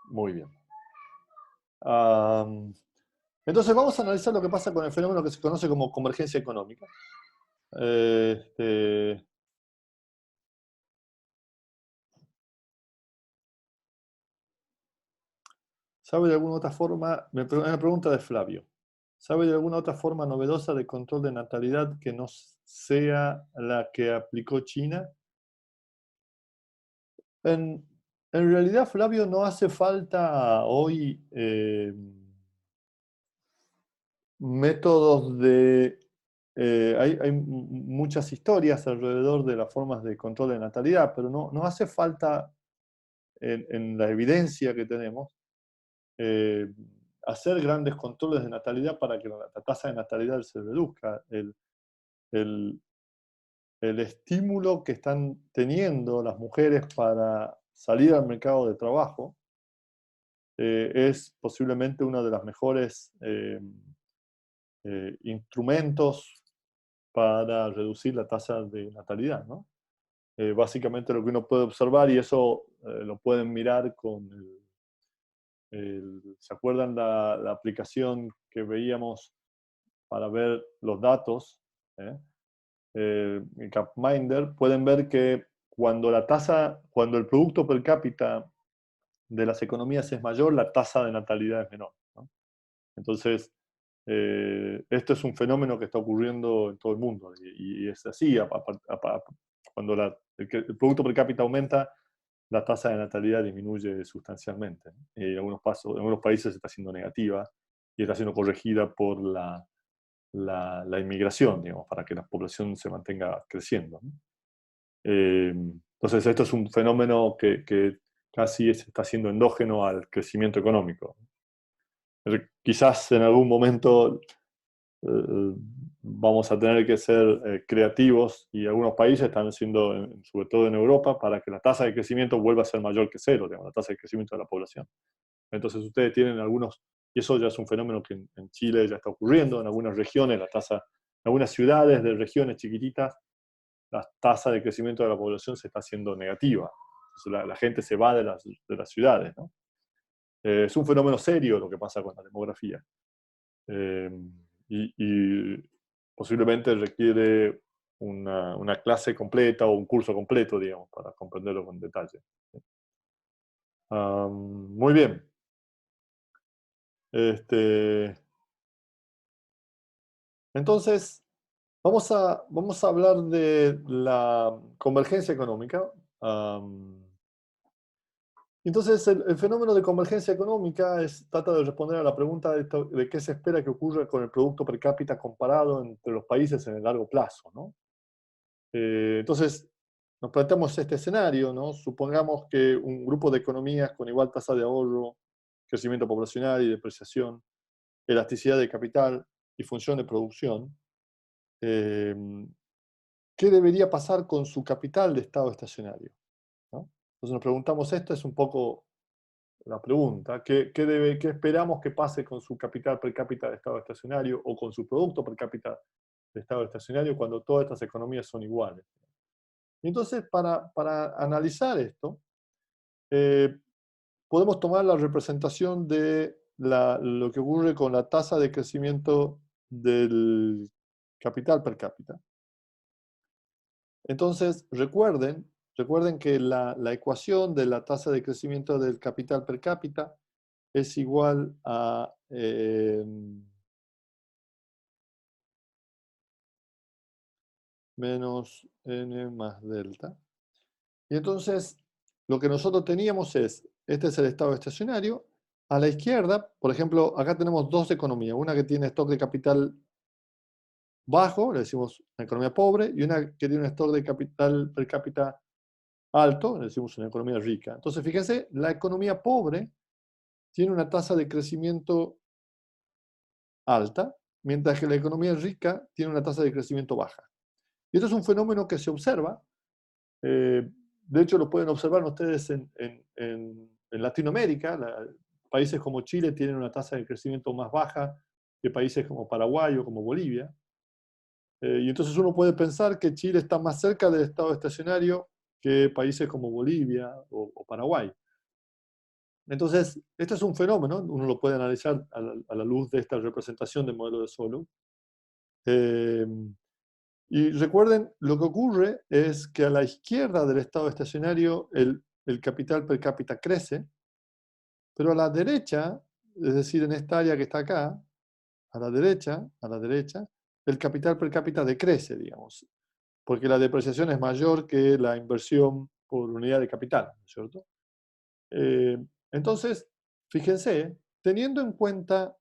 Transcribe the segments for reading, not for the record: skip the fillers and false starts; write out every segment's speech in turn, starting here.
Muy bien. Am, entonces vamos a analizar lo que pasa con el fenómeno que se conoce como convergencia económica. Este, ¿Sabe de alguna otra forma? Una pregunta de Flavio. ¿Sabe de alguna otra forma novedosa de control de natalidad que no sea la que aplicó China? En, en realidad, Flavio, no hace falta hoy métodos de... hay muchas historias alrededor de las formas de control de natalidad, pero no hace falta en la evidencia que tenemos eh, hacer grandes controles de natalidad para que la tasa de natalidad se reduzca. El, el estímulo que están teniendo las mujeres para salir al mercado de trabajo es posiblemente uno de los mejores instrumentos para reducir la tasa de natalidad, ¿no? Básicamente lo que uno puede observar, y eso lo pueden mirar con ¿se acuerdan la aplicación que veíamos para ver los datos? ¿eh? En Gapminder, pueden ver que cuando el producto per cápita de las economías es mayor, la tasa de natalidad es menor, ¿no? Entonces, esto es un fenómeno que está ocurriendo en todo el mundo y es así. Cuando el producto per cápita aumenta, la tasa de natalidad disminuye sustancialmente, ¿no? En algunos países está siendo negativa y está siendo corregida por la inmigración, digamos, para que la población se mantenga creciendo, ¿no? Entonces, esto es un fenómeno que casi está siendo endógeno al crecimiento económico. Quizás en algún momento vamos a tener que ser creativos, y algunos países están haciendo, sobre todo en Europa, para que la tasa de crecimiento vuelva a ser mayor que cero, digamos, la tasa de crecimiento de la población. Entonces ustedes tienen algunos, y eso ya es un fenómeno que en Chile ya está ocurriendo, en algunas regiones, en algunas ciudades de regiones chiquititas, la tasa de crecimiento de la población se está haciendo negativa. Entonces la gente se va de las ciudades, ¿no? Es un fenómeno serio lo que pasa con la demografía. Eh, y posiblemente requiere una clase completa o un curso completo, digamos, para comprenderlo con detalle. Muy bien. Este, entonces, vamos a hablar de la convergencia económica. Entonces, el fenómeno de convergencia económica trata de responder a la pregunta de qué se espera que ocurra con el producto per cápita comparado entre los países en el largo plazo, ¿no? Entonces, nos planteamos este escenario, ¿no? Supongamos que un grupo de economías con igual tasa de ahorro, crecimiento poblacional y depreciación, elasticidad de capital y función de producción, eh, ¿qué debería pasar con su capital de estado estacionario? ¿No? Entonces nos preguntamos esto, es un poco la pregunta, ¿qué esperamos que pase con su capital per cápita de estado estacionario o con su producto per cápita de estado estacionario cuando todas estas economías son iguales? Y entonces, para analizar esto, eh, podemos tomar la representación de lo que ocurre con la tasa de crecimiento del capital per cápita. Entonces, recuerden que la ecuación de la tasa de crecimiento del capital per cápita es igual a menos n más delta. Y entonces, lo que nosotros teníamos este es el estado estacionario. A la izquierda, por ejemplo, acá tenemos dos economías. Una que tiene stock de capital bajo, le decimos una economía pobre, y una que tiene un stock de capital per cápita alto, le decimos una economía rica. Entonces, fíjense, la economía pobre tiene una tasa de crecimiento alta, mientras que la economía rica tiene una tasa de crecimiento baja. Y esto es un fenómeno que se observa. De hecho, lo pueden observar ustedes en Latinoamérica. Países como Chile tienen una tasa de crecimiento más baja que países como Paraguay o como Bolivia. Y entonces uno puede pensar que Chile está más cerca del estado estacionario que países como Bolivia o Paraguay. Entonces, este es un fenómeno, uno lo puede analizar a la luz de esta representación del modelo de Solow. Eh, y recuerden, lo que ocurre es que a la izquierda del estado estacionario el capital per cápita crece, pero a la derecha, es decir, en esta área que está acá, a la derecha, el capital per cápita decrece, digamos, porque la depreciación es mayor que la inversión por unidad de capital, ¿no es cierto? Eh, entonces, fíjense, teniendo en cuenta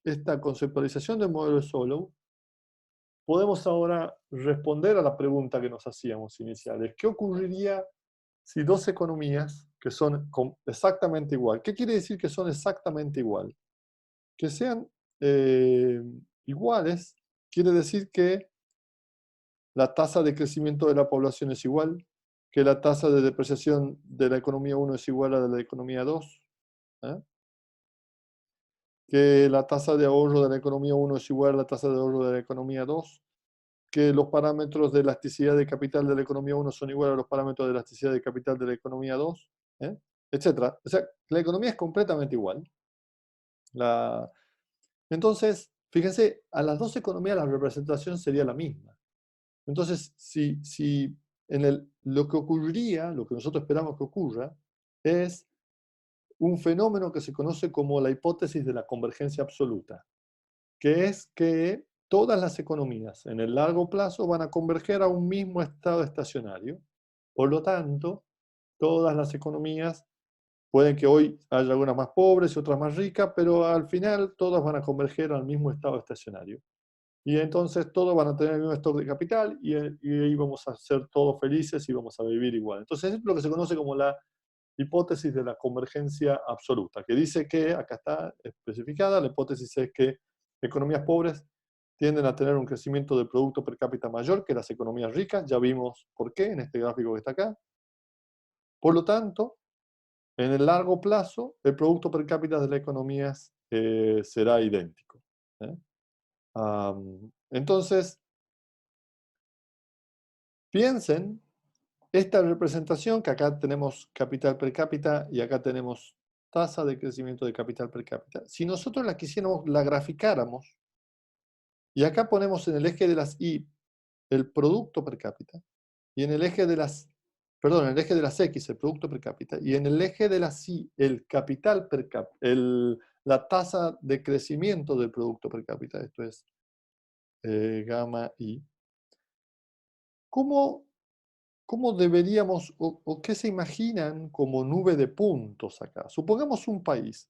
esta conceptualización del modelo de Solow, podemos ahora responder a la pregunta que nos hacíamos iniciales. ¿Qué ocurriría si dos economías que son exactamente igual? ¿Qué quiere decir que son exactamente igual? Que sean eh, iguales quiere decir que la tasa de crecimiento de la población es igual, que la tasa de depreciación de la economía uno es igual a la de la economía 2, ¿eh? Que la tasa de ahorro de la economía uno es igual a la tasa de ahorro de la economía 2, que los parámetros de elasticidad de capital de la economía uno son iguales a los parámetros de elasticidad de capital de la economía 2, ¿eh? Etcétera. O sea, la economía es completamente igual. La... Entonces, fíjense, a las dos economías la representación sería la misma. Entonces, si lo que ocurriría, lo que nosotros esperamos que ocurra, es un fenómeno que se conoce como la hipótesis de la convergencia absoluta, que es que todas las economías en el largo plazo van a converger a un mismo estado estacionario. Por lo tanto, todas las economías, pueden que hoy haya algunas más pobres y otras más ricas, pero al final todas van a converger al mismo estado estacionario. Y entonces todos van a tener el mismo stock de capital y ahí vamos a ser todos felices y vamos a vivir igual. Entonces es lo que se conoce como la hipótesis de la convergencia absoluta, que dice que, acá está especificada, la hipótesis es que economías pobres tienden a tener un crecimiento del producto per cápita mayor que las economías ricas, ya vimos por qué en este gráfico que está acá. Por lo tanto, en el largo plazo, el producto per cápita de las economías será idéntico, ¿eh? Entonces, piensen esta representación, que acá tenemos capital per cápita y acá tenemos tasa de crecimiento de capital per cápita. Si nosotros la quisiéramos, la graficáramos, y acá ponemos en el eje de las Y el producto per cápita, y en el eje de las, perdón, en el eje de las X el producto per cápita, y en el eje de las Y el capital per cápita, la tasa de crecimiento del producto per cápita, esto es gamma I. ¿Cómo ¿Cómo deberíamos o qué se imaginan como nube de puntos acá? Supongamos un país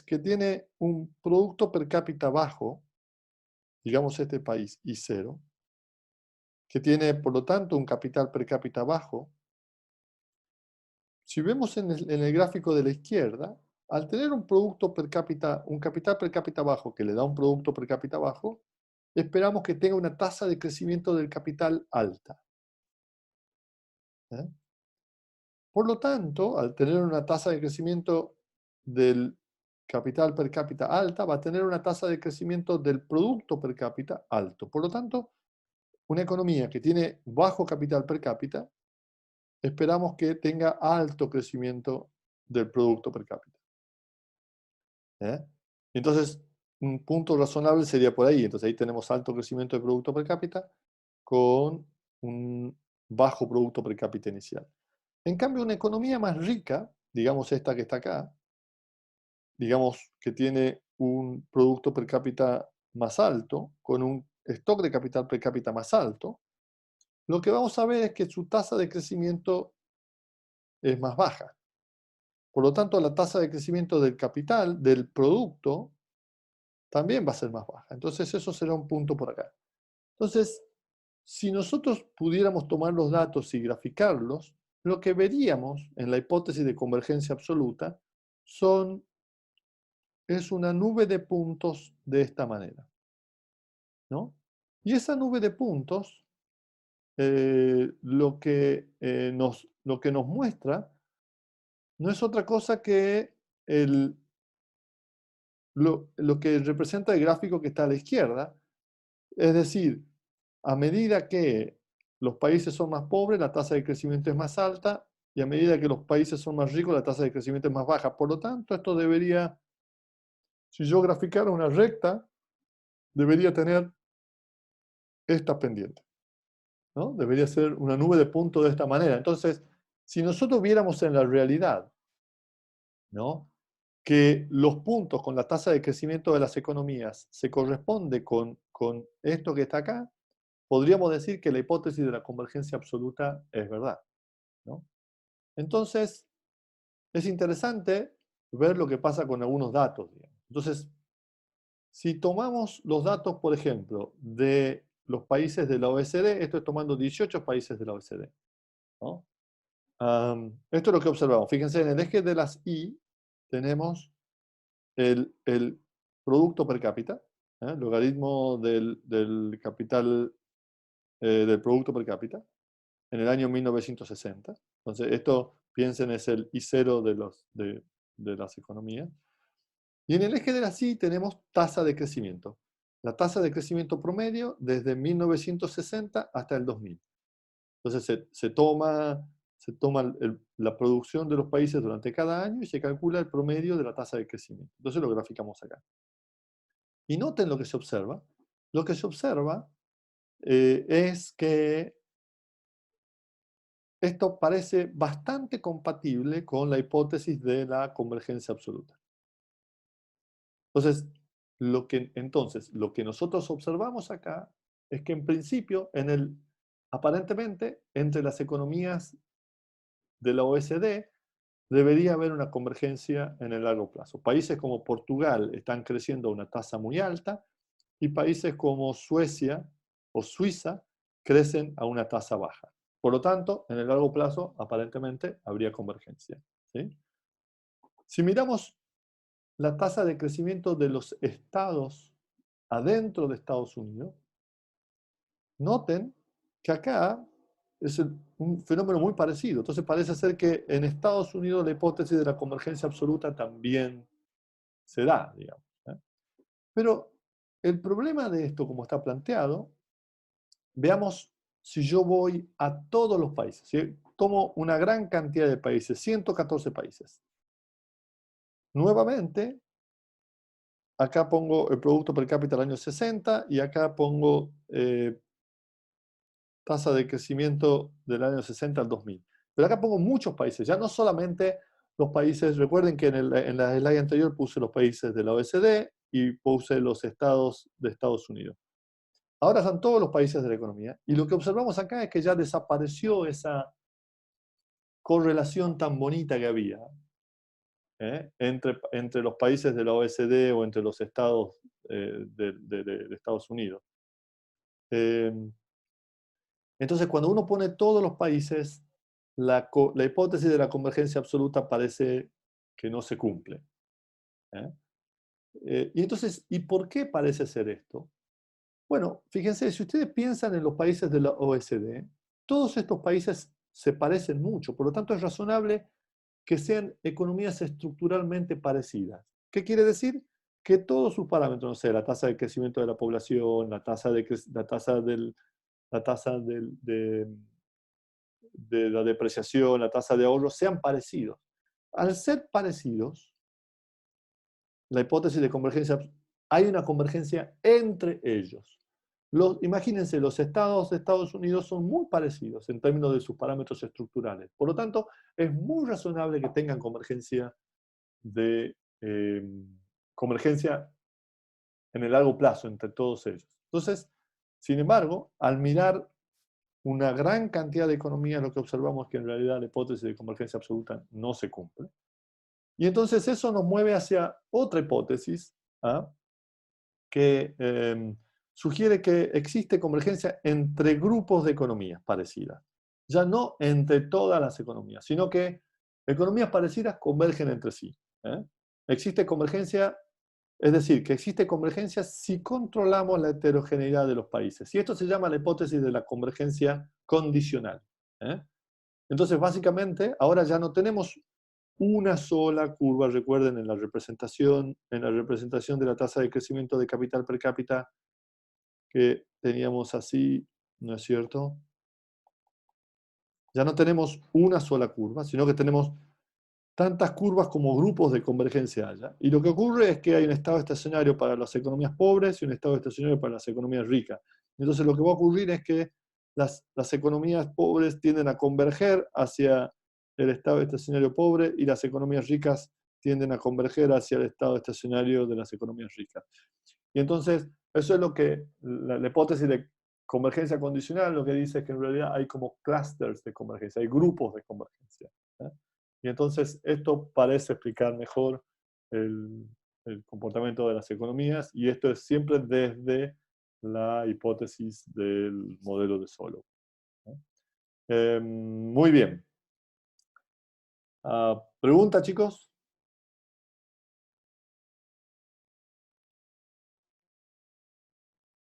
que tiene un producto per cápita bajo, digamos este país, y cero, que tiene por lo tanto un capital per cápita bajo. Si vemos en el gráfico de la izquierda, al tener un producto per cápita, un capital per cápita bajo que le da un producto per cápita bajo, esperamos que tenga una tasa de crecimiento del capital alta, ¿eh? Por lo tanto, al tener una tasa de crecimiento del capital per cápita alta, va a tener una tasa de crecimiento del producto per cápita alto. Por lo tanto, una economía que tiene bajo capital per cápita, esperamos que tenga alto crecimiento del producto per cápita, ¿eh? Entonces, un punto razonable sería por ahí. Entonces, ahí tenemos alto crecimiento del producto per cápita con un bajo producto per cápita inicial. En cambio, una economía más rica, digamos esta que está acá, digamos que tiene un producto per cápita más alto, con un stock de capital per cápita más alto, lo que vamos a ver es que su tasa de crecimiento es más baja. Por lo tanto, la tasa de crecimiento del capital, del producto, también va a ser más baja. Entonces, eso será un punto por acá. Entonces, si nosotros pudiéramos tomar los datos y graficarlos, lo que veríamos en la hipótesis de convergencia absoluta es una nube de puntos de esta manera, ¿no? Y esa nube de puntos, lo que nos muestra no es otra cosa que lo que representa el gráfico que está a la izquierda. Es decir, a medida que los países son más pobres, la tasa de crecimiento es más alta, y a medida que los países son más ricos, la tasa de crecimiento es más baja. Por lo tanto, esto debería, si yo graficara una recta, debería tener esta pendiente, ¿no? Debería ser una nube de puntos de esta manera. Entonces, si nosotros viéramos en la realidad, ¿no?, que los puntos con la tasa de crecimiento de las economías se corresponde con esto que está acá, podríamos decir que la hipótesis de la convergencia absoluta es verdad, ¿no? Entonces, es interesante ver lo que pasa con algunos datos, digamos. Entonces, si tomamos los datos, por ejemplo, de los países de la OECD, esto es tomando 18 países de la OECD, ¿no? Esto es lo que observamos. Fíjense, en el eje de las Y tenemos el producto per cápita, el logaritmo del capital, del producto per cápita, en el año 1960. Entonces, esto, piensen, es el I0 de las economías. Y en el eje de la Y tenemos tasa de crecimiento. La tasa de crecimiento promedio desde 1960 hasta el 2000. Entonces se toma la producción de los países durante cada año y se calcula el promedio de la tasa de crecimiento. Entonces lo graficamos acá. Y noten lo que se observa. Lo que se observa es que esto parece bastante compatible con la hipótesis de la convergencia absoluta. Entonces, lo que nosotros observamos acá es que en principio, aparentemente, entre las economías de la OECD, debería haber una convergencia en el largo plazo. Países como Portugal están creciendo a una tasa muy alta y países como Suecia o Suiza crecen a una tasa baja. Por lo tanto, en el largo plazo, aparentemente, habría convergencia, ¿sí? Si miramos la tasa de crecimiento de los estados adentro de Estados Unidos, noten que acá es un fenómeno muy parecido. Entonces parece ser que en Estados Unidos la hipótesis de la convergencia absoluta también se da, digamos, ¿eh? Pero el problema de esto, como está planteado, veamos si yo voy a todos los países, ¿sí? Tomo una gran cantidad de países, 114 países. Nuevamente, acá pongo el producto per cápita del año 60 y acá pongo tasa de crecimiento del año 60 al 2000. Pero acá pongo muchos países, ya no solamente los países, recuerden que en la slide anterior puse los países de la OECD y puse los estados de Estados Unidos. Ahora están todos los países de la economía y lo que observamos acá es que ya desapareció esa correlación tan bonita que había entre los países de la OECD o entre los estados de Estados Unidos. Eh, Entonces, cuando uno pone todos los países, la hipótesis de la convergencia absoluta parece que no se cumple, ¿eh? Y entonces, ¿y por qué parece ser esto? Bueno, fíjense, si ustedes piensan en los países de la OECD, todos estos países se parecen mucho, por lo tanto es razonable que sean economías estructuralmente parecidas. ¿Qué quiere decir? Que todos sus parámetros, no sé, la tasa de crecimiento de la población, la tasa de la depreciación, la tasa de ahorro, sean parecidos. Al ser parecidos, la hipótesis de convergencia, hay una convergencia entre ellos. Imagínense, los estados de Estados Unidos son muy parecidos en términos de sus parámetros estructurales. Por lo tanto, es muy razonable que tengan eh, convergencia en el largo plazo entre todos ellos. Entonces, sin embargo, al mirar una gran cantidad de economías, lo que observamos es que en realidad la hipótesis de convergencia absoluta no se cumple. Y entonces eso nos mueve hacia otra hipótesis, ¿ah?, que sugiere que existe convergencia entre grupos de economías parecidas. Ya no entre todas las economías, sino que economías parecidas convergen entre sí, ¿eh? Existe convergencia, es decir, que existe convergencia si controlamos la heterogeneidad de los países. Y esto se llama la hipótesis de la convergencia condicional, ¿eh? Entonces, básicamente, ahora ya no tenemos una sola curva, recuerden, en la representación de la tasa de crecimiento de capital per cápita que teníamos así, ¿no es cierto? Ya no tenemos una sola curva, sino que tenemos tantas curvas como grupos de convergencia haya. Y lo que ocurre es que hay un estado estacionario para las economías pobres y un estado estacionario para las economías ricas. Entonces lo que va a ocurrir es que las economías pobres tienden a converger hacia el estado estacionario pobre y las economías ricas tienden a converger hacia el estado estacionario de las economías ricas. Y entonces, eso es lo que la hipótesis de convergencia condicional lo que dice es que en realidad hay como clusters de convergencia, hay grupos de convergencia. ¿Eh? Y entonces esto parece explicar mejor el, el comportamiento de las economías, y esto es siempre desde la hipótesis del modelo de Solow. ¿Eh? Muy bien. ¿Pregunta, chicos?